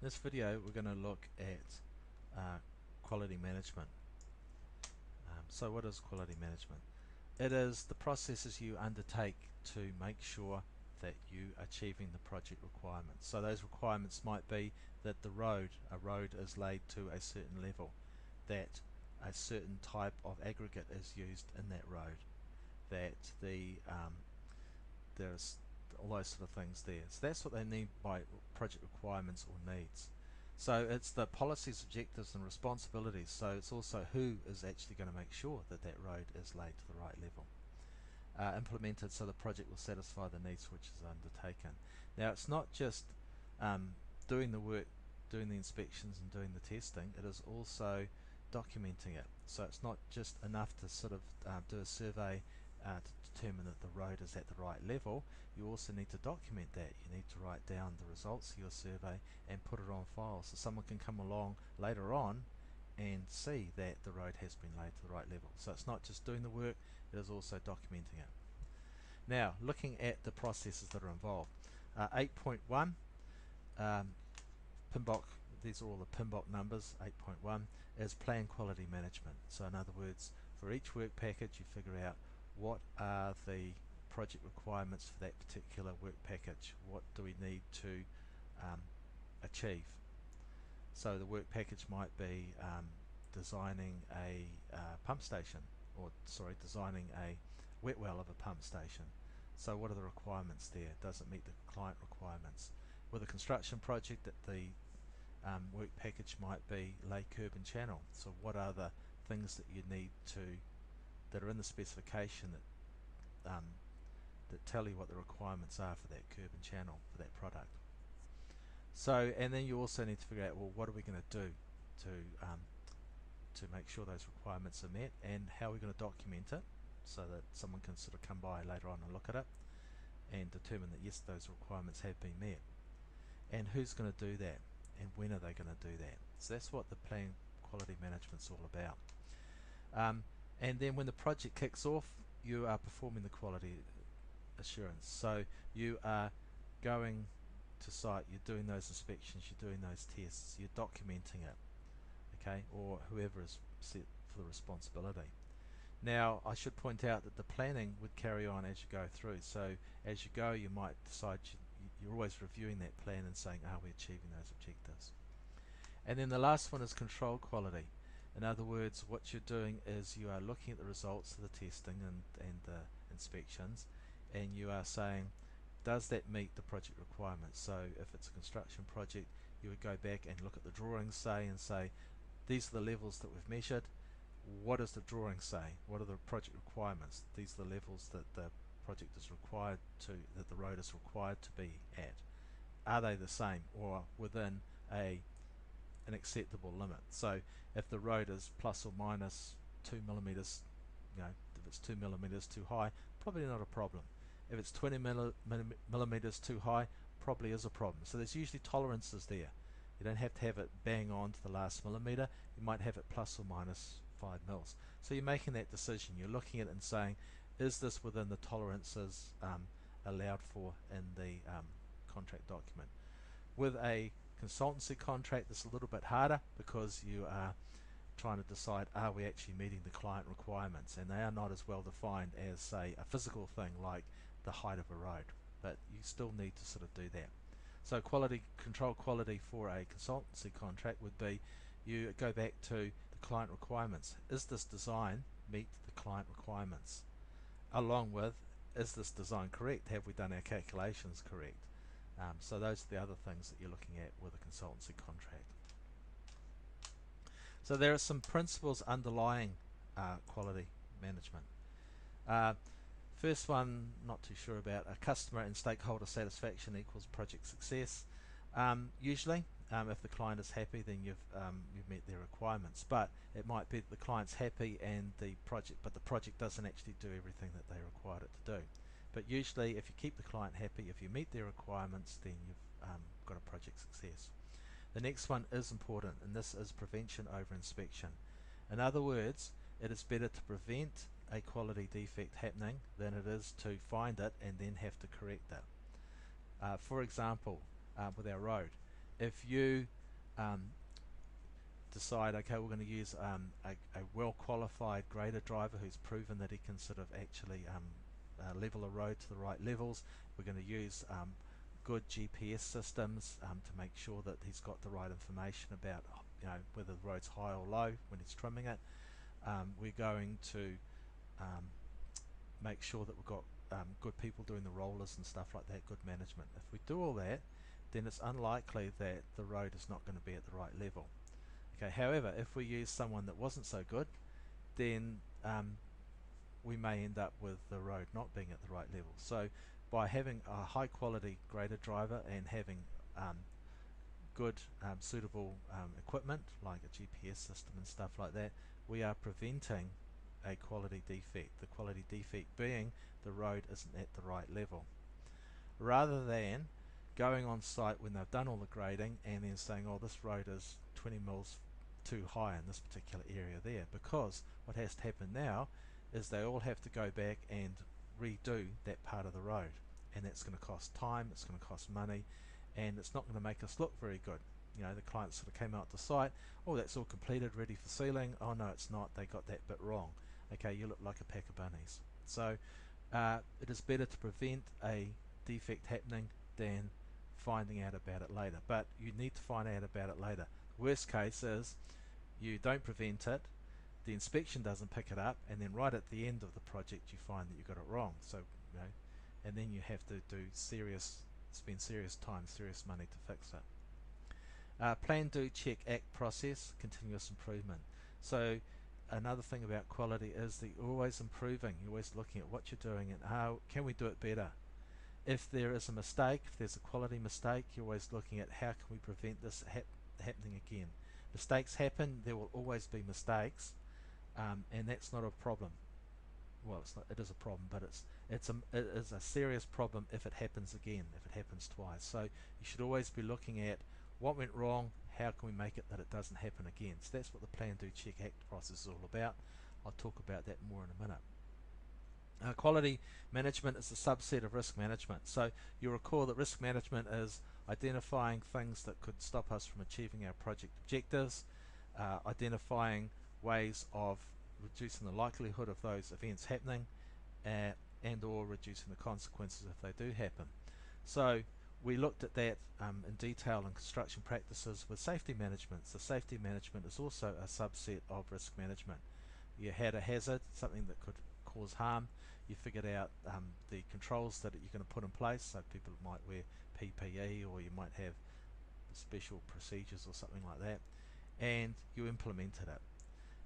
this video we're going to look at quality management. So what is quality management? It is the processes you undertake to make sure that you are achieving the project requirements. So those requirements might be that a road is laid to a certain level, that a certain type of aggregate is used in that road, that there's all those sort of things there. So that's what they need by project requirements or needs. So it's the policies, objectives and responsibilities. So it's also who is actually going to make sure that that road is laid to the right level. Implemented so the project will satisfy the needs which is undertaken. Now it's not just doing the work, doing the inspections and doing the testing, it is also documenting it. So it's not just enough to sort of do a survey to determine that the road is at the right level. You also need to document that. You need to write down the results of your survey and put it on file so someone can come along later on and see that the road has been laid to the right level. So it's not just doing the work, it is also documenting it. Now, looking at the processes that are involved. 8.1, PMBOK, these are all the PMBOK numbers. 8.1 is plan quality management. So in other words, for each work package you figure out what are the project requirements for that particular work package. What do we need to achieve? So the work package might be designing a pump station, or designing a wet well of a pump station. So what are the requirements there? Does it meet the client requirements? With a construction project, that the work package might be lay curb and channel. So what are the things that you need to, that are in the specification that tell you what the requirements are for that curb and channel for that product? So, and then you also need to figure out, well, what are we going to do to make sure those requirements are met, and how are we going to document it so that someone can sort of come by later on and look at it and determine that yes, those requirements have been met. And who's going to do that, and when are they going to do that? So that's what the plan quality management's all about. And then when the project kicks off, you are performing the quality assurance. So you are going to site, you're doing those inspections, you're doing those tests, you're documenting it, okay, or whoever is set for the responsibility. Now I should point out that the planning would carry on as you go through. So as you go, you might decide you're always reviewing that plan and saying, are we achieving those objectives? And then the last one is control quality. In other words, what you're doing is you are looking at the results of the testing and the inspections, and you are saying, does that meet the project requirements? So if it's a construction project, you would go back and look at the drawings, and say, these are the levels that we've measured. What does the drawing say? What are the project requirements? These are the levels that the project is required to, that the road is required to be at. Are they the same or within an acceptable limit? So if the road is plus or minus 2 millimeters, if it's 2 millimeters too high, probably not a problem. If it's 20 millimeters too high, probably is a problem. So there's usually tolerances there. You don't have to have it bang on to the last millimeter. You might have it plus or minus 5 mils. So you're making that decision. You're looking at it and saying, is this within the tolerances allowed for in the contract document? With a consultancy contract, it's a little bit harder because you are trying to decide, are we actually meeting the client requirements, and they are not as well defined as, say, a physical thing like the height of a road, but you still need to sort of do that. So control quality for a consultancy contract would be, you go back to the client requirements. Is this design meet the client requirements? Along with, is this design correct? Have we done our calculations correct? So those are the other things that you're looking at with a consultancy contract. So there are some principles underlying quality management. First one, not too sure about. Customer and stakeholder satisfaction equals project success. Usually, if the client is happy, then you've met their requirements. But it might be that the client's happy and the project doesn't actually do everything that they required it to do. But usually, if you keep the client happy, if you meet their requirements, then you've got a project success. The next one is important, and this is prevention over inspection. In other words, it is better to prevent a quality defect happening than it is to find it and then have to correct it. For example, with our road, if you decide, okay, we're going to use a well-qualified grader driver who's proven that he can sort of actually level a road to the right levels. We're going to use good GPS systems to make sure that he's got the right information about whether the road's high or low when he's trimming it. We're going to make sure that we've got good people doing the rollers and stuff like that, good management. If we do all that, then it's unlikely that the road is not going to be at the right level. Okay, however, if we use someone that wasn't so good, then we may end up with the road not being at the right level. So by having a high quality grader driver and having good suitable equipment like a GPS system and stuff like that, we are preventing a quality defect. The quality defect being the road isn't at the right level. Rather than going on site when they've done all the grading and then saying, oh, this road is 20 mils too high in this particular area there, because what has to happen now is they all have to go back and redo that part of the road, and that's going to cost time, it's going to cost money, and it's not going to make us look very good. The client sort of came out to site, oh, that's all completed, ready for sealing. Oh no, it's not, they got that bit wrong. Okay, you look like a pack of bunnies. So it is better to prevent a defect happening than finding out about it later. But you need to find out about it later. Worst case is you don't prevent it, the inspection doesn't pick it up, and then right at the end of the project you find that you got it wrong. So and then you have to spend serious time, serious money to fix it. Plan, do, check, act process, continuous improvement. So another thing about quality is that you're always improving, you're always looking at what you're doing and how can we do it better. If there is a mistake, if there's a quality mistake, you're always looking at how can we prevent this happening again. Mistakes happen, there will always be mistakes, and that's not a problem. Well, it's not, it is a problem, but it is a serious problem if it happens again, if it happens twice. So you should always be looking at what went wrong, how can we make it that it doesn't happen again. So that's what the plan, do, check, act process is all about. I'll talk about that more in a minute. Quality management is a subset of risk management. So you'll recall that risk management is identifying things that could stop us from achieving our project objectives, identifying ways of reducing the likelihood of those events happening, and or reducing the consequences if they do happen. So we looked at that in detail in construction practices with safety management. So safety management is also a subset of risk management. You had a hazard, something that could cause harm, you figured out the controls that you're going to put in place, so people might wear PPE or you might have special procedures or something like that, and you implemented it.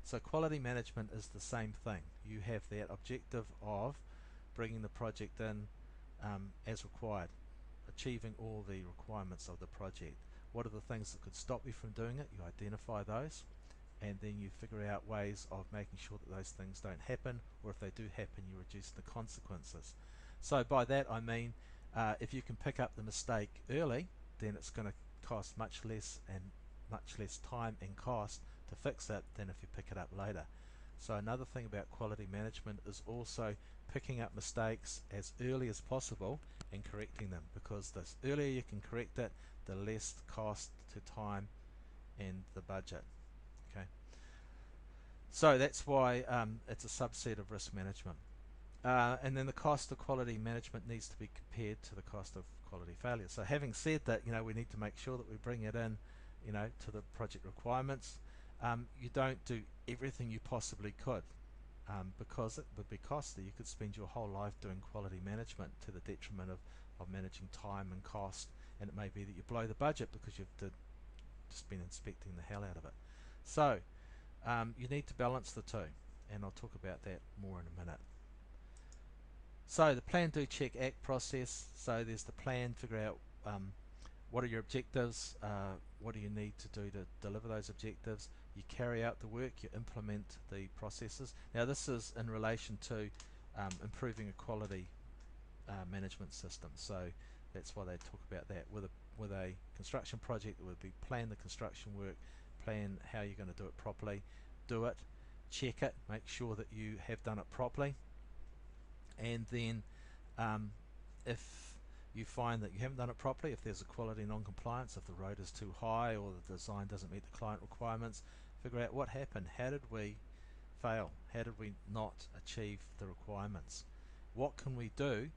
So quality management is the same thing. You have that objective of bringing the project in as required, achieving all the requirements of the project. What are the things that could stop you from doing it? You identify those, and then you figure out ways of making sure that those things don't happen, or if they do happen, you reduce the consequences. So by that I mean if you can pick up the mistake early, then it's going to cost much less time and cost to fix it than if you pick it up later. So another thing about quality management is also picking up mistakes as early as possible and correcting them, because the earlier you can correct it, the less cost to time and the budget. Okay, so that's why it's a subset of risk management. And then the cost of quality management needs to be compared to the cost of quality failure. So having said that, we need to make sure that we bring it in, to the project requirements. You don't do everything you possibly could, because it would be costly. You could spend your whole life doing quality management to the detriment of managing time and cost, and it may be that you blow the budget because you've just been inspecting the hell out of it. So you need to balance the two, and I'll talk about that more in a minute. So the plan, do, check, act process. So there's the plan, figure out what are your objectives, what do you need to do to deliver those objectives. You carry out the work, you implement the processes. Now this is in relation to improving a quality management system. So that's why they talk about that. With a construction project, it would be plan the construction work, plan how you're going to do it properly, do it, check it, make sure that you have done it properly, and then if you find that you haven't done it properly, if there's a quality non-compliance, if the road is too high or the design doesn't meet the client requirements, figure out what happened. How did we fail? How did we not achieve the requirements? What can we do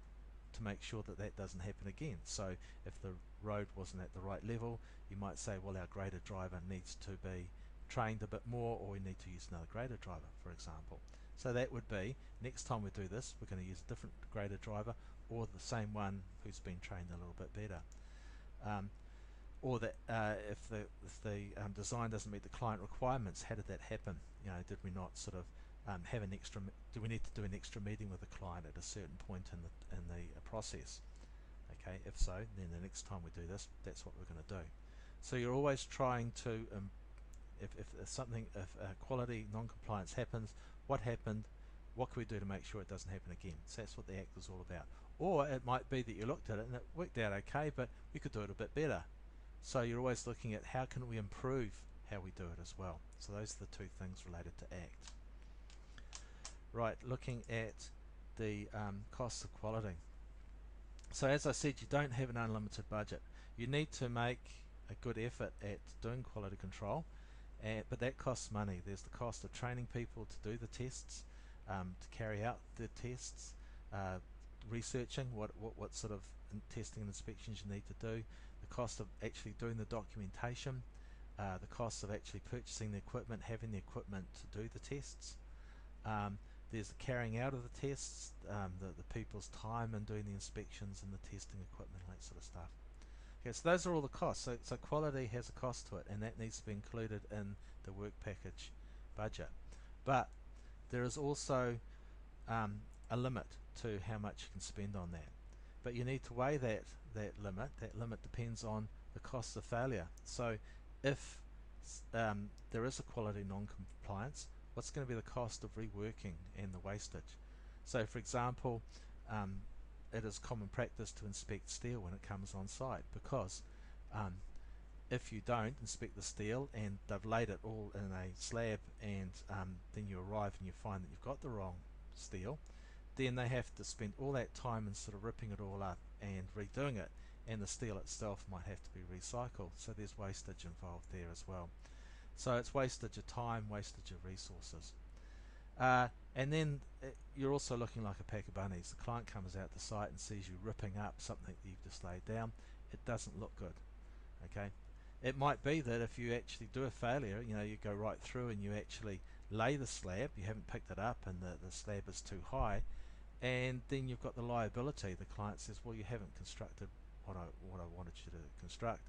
to make sure that that doesn't happen again? So if the road wasn't at the right level, you might say, well, our grader driver needs to be trained a bit more, or we need to use another grader driver, for example. So that would be, next time we do this, we're going to use a different grader driver, or the same one who's been trained a little bit better. Or that if the design doesn't meet the client requirements, how did that happen? Did we not sort of have an extra? Do we need to do an extra meeting with the client at a certain point in the process? Okay, if so, then the next time we do this, that's what we're going to do. So you're always trying to, if quality non-compliance happens, what happened? What can we do to make sure it doesn't happen again? So that's what the Act is all about. Or it might be that you looked at it and it worked out okay, but we could do it a bit better. So you're always looking at how can we improve how we do it as well. So those are the two things related to ACT. Right, looking at the costs of quality. So as I said, you don't have an unlimited budget. You need to make a good effort at doing quality control, but that costs money. There's the cost of training people to do the tests, to carry out the tests, researching what sort of testing and inspections you need to do, the cost of actually doing the documentation, the cost of actually purchasing the equipment, having the equipment to do the tests. There's the carrying out of the tests, the people's time in doing the inspections and the testing equipment, that sort of stuff. Okay, so those are all the costs. So quality has a cost to it, and that needs to be included in the work package budget. But there is also a limit to how much you can spend on that. But you need to weigh that limit. That limit depends on the cost of failure. So if there is a quality non-compliance, what's going to be the cost of reworking and the wastage? So for example, it is common practice to inspect steel when it comes on site, because if you don't inspect the steel and they've laid it all in a slab, and then you arrive and you find that you've got the wrong steel, then they have to spend all that time in sort of ripping it all up and redoing it, and the steel itself might have to be recycled. So there's wastage involved there as well. So it's wastage of time, wastage of resources. And then you're also looking like a pack of bunnies. The client comes out to site and sees you ripping up something that you've just laid down. It doesn't look good. Okay, it might be that if you actually do a failure, you go right through and you actually lay the slab, you haven't picked it up and the slab is too high, and then you've got the liability. The client says, well, you haven't constructed what I wanted you to construct,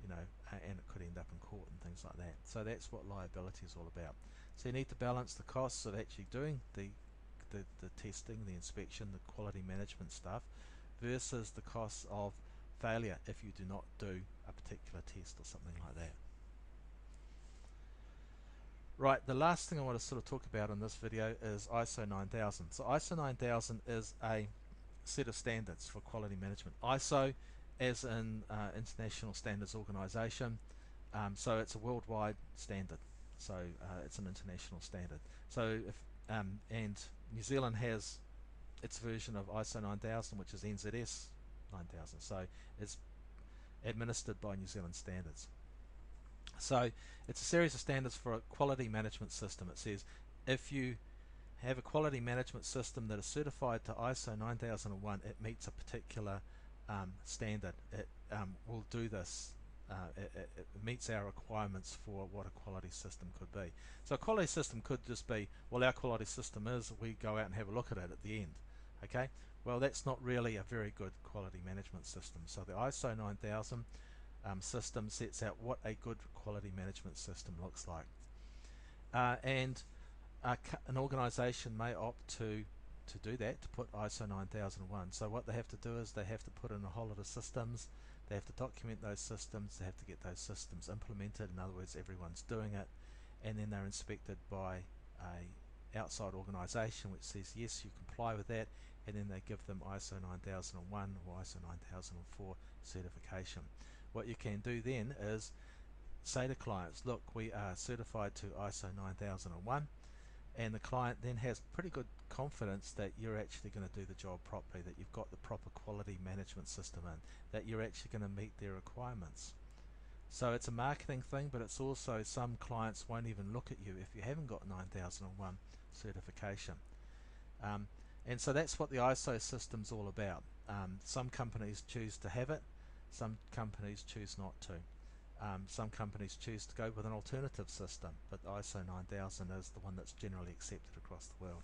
and it could end up in court and things like that. So that's what liability is all about. So you need to balance the costs of actually doing the testing, the inspection, the quality management stuff, versus the costs of failure if you do not do a particular test or something like that. Right, the last thing I want to sort of talk about in this video is ISO 9000. So ISO 9000 is a set of standards for quality management. ISO as an international standards organization, so it's a worldwide standard. So it's an international standard. So if and New Zealand has its version of ISO 9000, which is NZS 9000. So it's administered by New Zealand Standards. So it's a series of standards for a quality management system. It says if you have a quality management system that is certified to ISO 9001, it meets a particular standard. It will do this. It meets our requirements for what a quality system could be. So a quality system could just be, well, our quality system is, we go out and have a look at it at the end. Okay, well, that's not really a very good quality management system. So the ISO 9000 system sets out what a good quality management system looks like. And an organization may opt to do that, to put ISO 9001. So what they have to do is they have to put in a whole lot of systems. They have to document those systems. They have to get those systems implemented. In other words, everyone's doing it, and then they're inspected by a outside organization which says yes, you comply with that, and then they give them ISO 9001 or ISO 9004 certification. What you can do then is say to clients, look, we are certified to ISO 9001, and the client then has pretty good confidence that you're actually going to do the job properly, that you've got the proper quality management system in, that you're actually going to meet their requirements. So it's a marketing thing, but it's also some clients won't even look at you if you haven't got 9001 certification. And so that's what the ISO system's all about. Some companies choose to have it, some companies choose not to. Some companies choose to go with an alternative system, but ISO 9000 is the one that's generally accepted across the world.